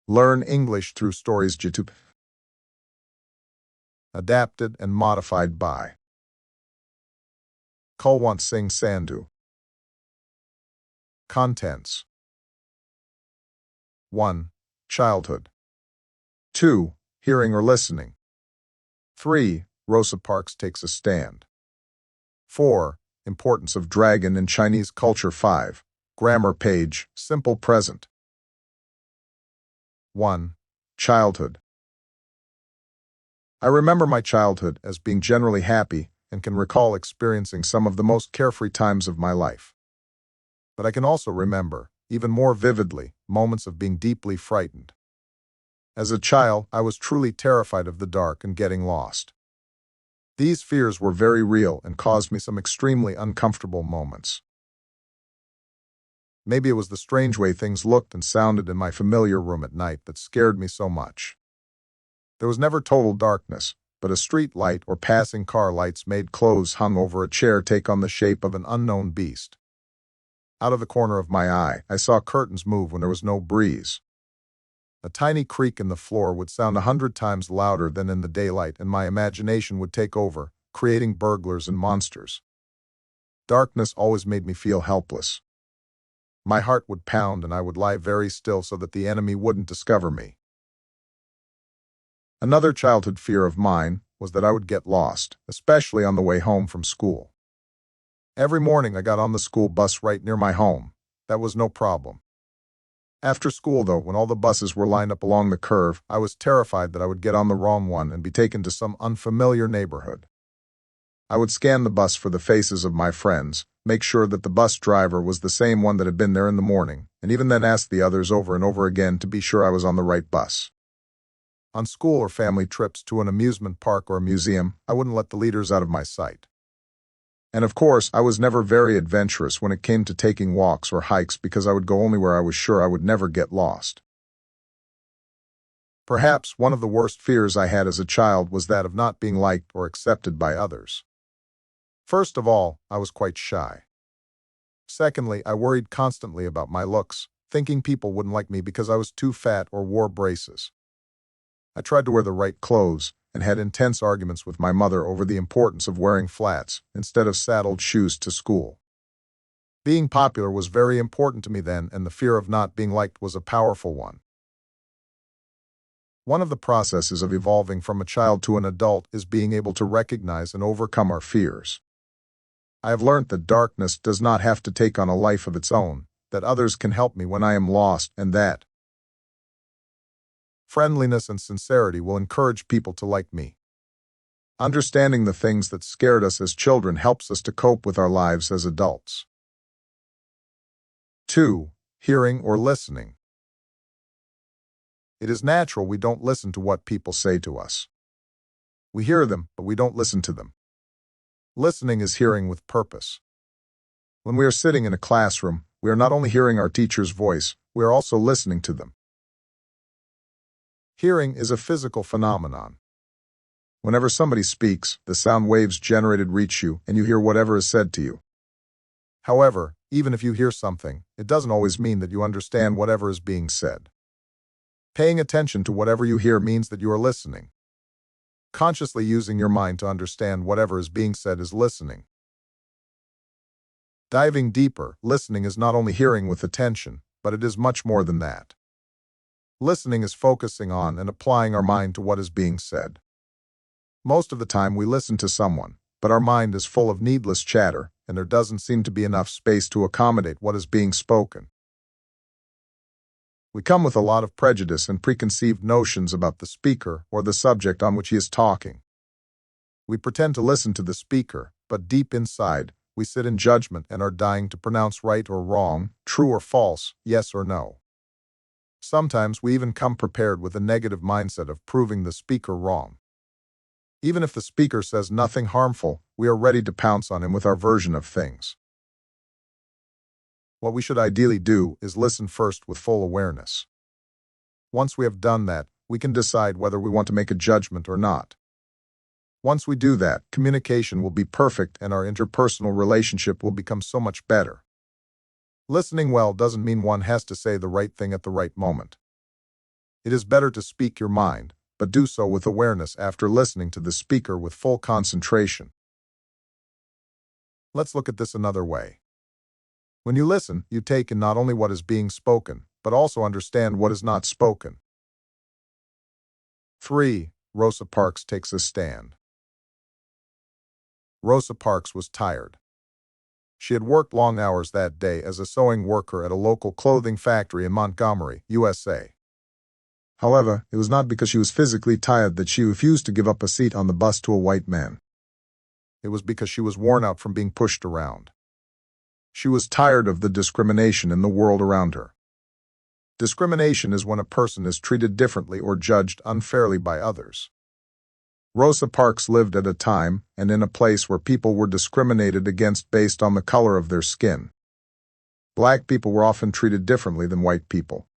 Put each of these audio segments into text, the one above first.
Learn English through stories YouTube. Adapted and modified by Kulwant Singh Sandhu. Contents: 1. Childhood. 2. Hearing or listening. 3. Rosa Parks takes a stand. 4. Importance of dragon in Chinese culture. 5. Grammar page, simple present. 1. Childhood. I remember my childhood as being generally happy and can recall experiencing some of the most carefree times of my life. But I can also remember, even more vividly, moments of being deeply frightened. As a child, I was truly terrified of the dark and getting lost. These fears were very real and caused me some extremely uncomfortable moments. Maybe it was the strange way things looked and sounded in my familiar room at night that scared me so much. There was never total darkness, but a street light or passing car lights made clothes hung over a chair take on the shape of an unknown beast. Out of the corner of my eye, I saw curtains move when there was no breeze. A tiny creak in the floor would sound 100 times louder than in the daylight, and my imagination would take over, creating burglars and monsters. Darkness always made me feel helpless. My heart would pound and I would lie very still so that the enemy wouldn't discover me. Another childhood fear of mine was that I would get lost, especially on the way home from school. Every morning I got on the school bus right near my home. That was no problem. After school, though, when all the buses were lined up along the curve, I was terrified that I would get on the wrong one and be taken to some unfamiliar neighborhood. I would scan the bus for the faces of my friends, make sure that the bus driver was the same one that had been there in the morning, and even then ask the others over and over again to be sure I was on the right bus. On school or family trips to an amusement park or a museum, I wouldn't let the leaders out of my sight. And of course, I was never very adventurous when it came to taking walks or hikes because I would go only where I was sure I would never get lost. Perhaps one of the worst fears I had as a child was that of not being liked or accepted by others. First of all, I was quite shy. Secondly, I worried constantly about my looks, thinking people wouldn't like me because I was too fat or wore braces. I tried to wear the right clothes and had intense arguments with my mother over the importance of wearing flats instead of saddled shoes to school. Being popular was very important to me then, and the fear of not being liked was a powerful one. One of the processes of evolving from a child to an adult is being able to recognize and overcome our fears. I have learned that darkness does not have to take on a life of its own, that others can help me when I am lost, and that friendliness and sincerity will encourage people to like me. Understanding the things that scared us as children helps us to cope with our lives as adults. 2. Hearing or listening. It is natural we don't listen to what people say to us. We hear them, but we don't listen to them. Listening is hearing with purpose. When we are sitting in a classroom, we are not only hearing our teacher's voice, we are also listening to them. Hearing is a physical phenomenon. Whenever somebody speaks, the sound waves generated reach you, and you hear whatever is said to you. However, even if you hear something, it doesn't always mean that you understand whatever is being said. Paying attention to whatever you hear means that you are listening. Consciously using your mind to understand whatever is being said is listening. Diving deeper, listening is not only hearing with attention, but it is much more than that. Listening is focusing on and applying our mind to what is being said. Most of the time we listen to someone, but our mind is full of needless chatter, and there doesn't seem to be enough space to accommodate what is being spoken. We come with a lot of prejudice and preconceived notions about the speaker or the subject on which he is talking. We pretend to listen to the speaker, but deep inside, we sit in judgment and are dying to pronounce right or wrong, true or false, yes or no. Sometimes we even come prepared with a negative mindset of proving the speaker wrong. Even if the speaker says nothing harmful, we are ready to pounce on him with our version of things. What we should ideally do is listen first with full awareness. Once we have done that, we can decide whether we want to make a judgment or not. Once we do that, communication will be perfect and our interpersonal relationship will become so much better. Listening well doesn't mean one has to say the right thing at the right moment. It is better to speak your mind, but do so with awareness after listening to the speaker with full concentration. Let's look at this another way. When you listen, you take in not only what is being spoken, but also understand what is not spoken. 3. Rosa Parks takes a stand. Rosa Parks was tired. She had worked long hours that day as a sewing worker at a local clothing factory in Montgomery, USA. However, it was not because she was physically tired that she refused to give up a seat on the bus to a white man. It was because she was worn out from being pushed around. She was tired of the discrimination in the world around her. Discrimination is when a person is treated differently or judged unfairly by others. Rosa Parks lived at a time and in a place where people were discriminated against based on the color of their skin. Black people were often treated differently than white people.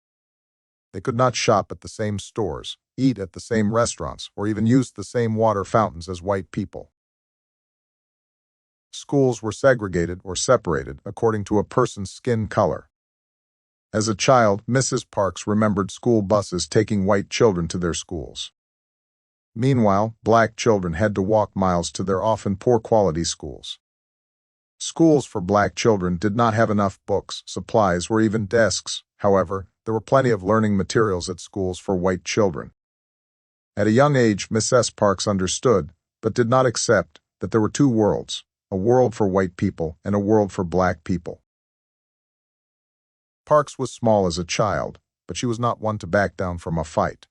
They could not shop at the same stores, eat at the same restaurants, or even use the same water fountains as white people. Schools were segregated or separated according to a person's skin color. As a child, Mrs. Parks remembered school buses taking white children to their schools. Meanwhile, black children had to walk miles to their often poor-quality schools. Schools for black children did not have enough books, supplies, or even desks. However, there were plenty of learning materials at schools for white children. At a young age, Mrs. Parks understood, but did not accept, that there were two worlds, a world for white people and a world for black people. Parks was small as a child, but she was not one to back down from a fight.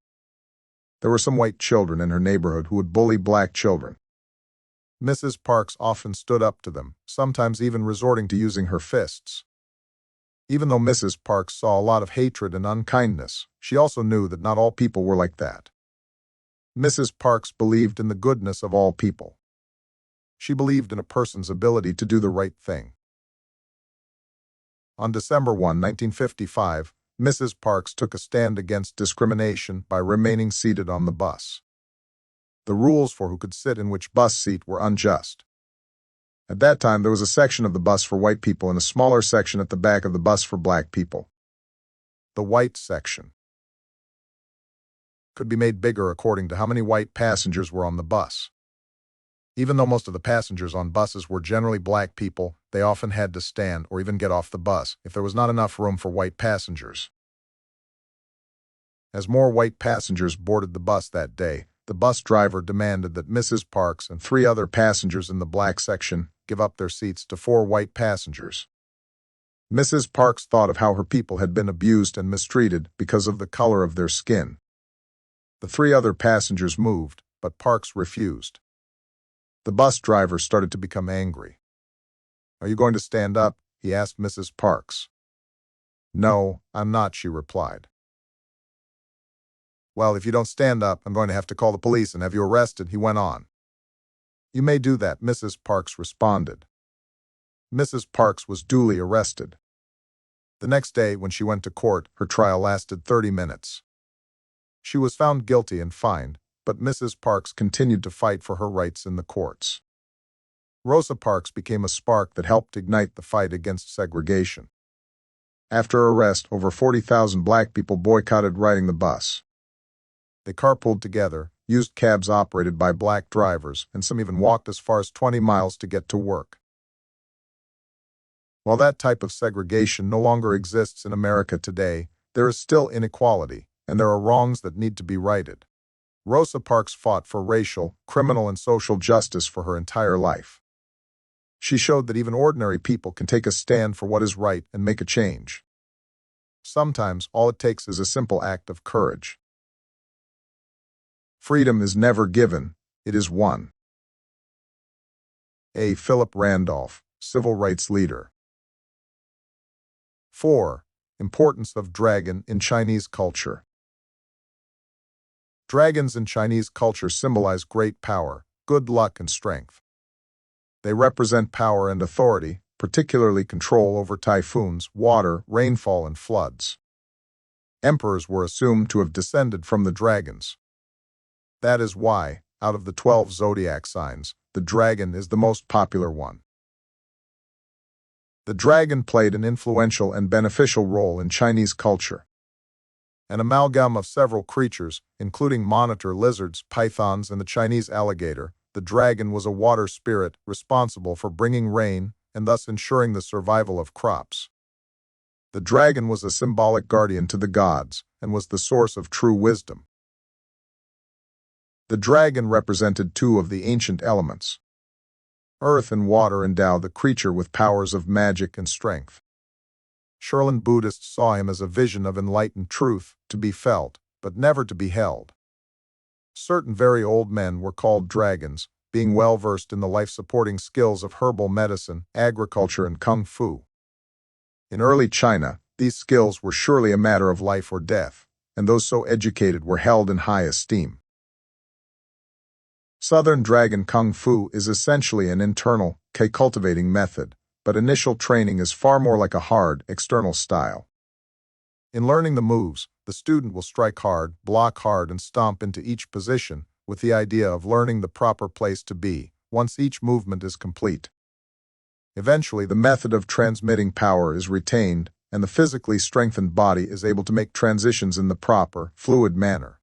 There were some white children in her neighborhood who would bully black children. Mrs. Parks often stood up to them, sometimes even resorting to using her fists. Even though Mrs. Parks saw a lot of hatred and unkindness, she also knew that not all people were like that. Mrs. Parks believed in the goodness of all people. She believed in a person's ability to do the right thing. On December 1, 1955, Mrs. Parks took a stand against discrimination by remaining seated on the bus. The rules for who could sit in which bus seat were unjust. At that time, there was a section of the bus for white people and a smaller section at the back of the bus for black people. The white section could be made bigger according to how many white passengers were on the bus. Even though most of the passengers on buses were generally black people, they often had to stand or even get off the bus if there was not enough room for white passengers. As more white passengers boarded the bus that day, the bus driver demanded that Mrs. Parks and 3 other passengers in the black section give up their seats to 4 white passengers. Mrs. Parks thought of how her people had been abused and mistreated because of the color of their skin. The 3 other passengers moved, but Parks refused. The bus driver started to become angry. "Are you going to stand up?" he asked Mrs. Parks. "No, I'm not," she replied. "Well, if you don't stand up, I'm going to have to call the police and have you arrested," he went on. "You may do that," Mrs. Parks responded. Mrs. Parks was duly arrested. The next day, when she went to court, her trial lasted 30 minutes. She was found guilty and fined, but Mrs. Parks continued to fight for her rights in the courts. Rosa Parks became a spark that helped ignite the fight against segregation. After her arrest, over 40,000 black people boycotted riding the bus. They carpooled together, used cabs operated by black drivers, and some even walked as far as 20 miles to get to work. While that type of segregation no longer exists in America today, there is still inequality, and there are wrongs that need to be righted. Rosa Parks fought for racial, criminal, and social justice for her entire life. She showed that even ordinary people can take a stand for what is right and make a change. Sometimes all it takes is a simple act of courage. Freedom is never given, it is won. A. Philip Randolph, Civil Rights Leader. 4. Importance of dragon in Chinese culture. Dragons in Chinese culture symbolize great power, good luck, and strength. They represent power and authority, particularly control over typhoons, water, rainfall, and floods. Emperors were assumed to have descended from the dragons. That is why, out of the 12 zodiac signs, the dragon is the most popular one. The dragon played an influential and beneficial role in Chinese culture. An amalgam of several creatures, including monitor lizards, pythons, and the Chinese alligator, the dragon was a water spirit responsible for bringing rain and thus ensuring the survival of crops. The dragon was a symbolic guardian to the gods and was the source of true wisdom. The dragon represented two of the ancient elements. Earth and water endow the creature with powers of magic and strength. Shaolin Buddhists saw him as a vision of enlightened truth, to be felt, but never to be held. Certain very old men were called dragons, being well versed in the life-supporting skills of herbal medicine, agriculture, and kung fu. In early China, these skills were surely a matter of life or death, and those so educated were held in high esteem. Southern Dragon Kung Fu is essentially an internal, cultivating method, but initial training is far more like a hard, external style. In learning the moves, the student will strike hard, block hard, and stomp into each position, with the idea of learning the proper place to be, once each movement is complete. Eventually, the method of transmitting power is retained, and the physically strengthened body is able to make transitions in the proper, fluid manner.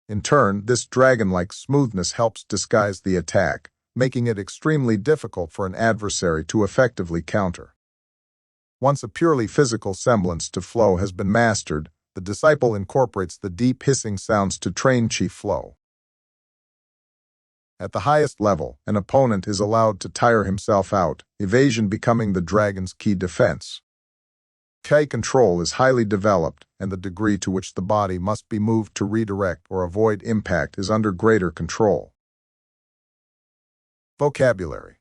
In turn, this dragon-like smoothness helps disguise the attack, making it extremely difficult for an adversary to effectively counter. Once a purely physical semblance to flow has been mastered, the disciple incorporates the deep hissing sounds to train chi flow. At the highest level, an opponent is allowed to tire himself out, evasion becoming the dragon's key defense. Chi control is highly developed, and the degree to which the body must be moved to redirect or avoid impact is under greater control. Vocabulary: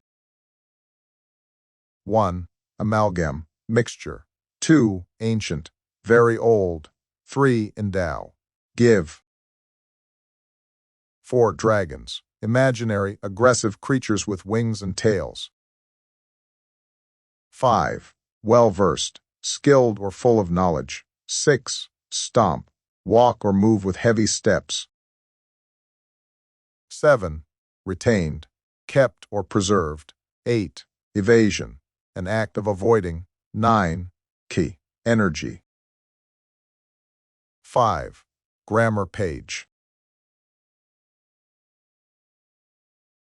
1. Amalgam, mixture. 2. Ancient, very old. 3. Endow, give. 4. Dragons, imaginary, aggressive creatures with wings and tails. 5. Well-versed, skilled or full of knowledge. 6. Stomp, walk or move with heavy steps. 7. Retained, kept or preserved. 8. Evasion, an act of avoiding. 9. Ki, energy. 5. Grammar page.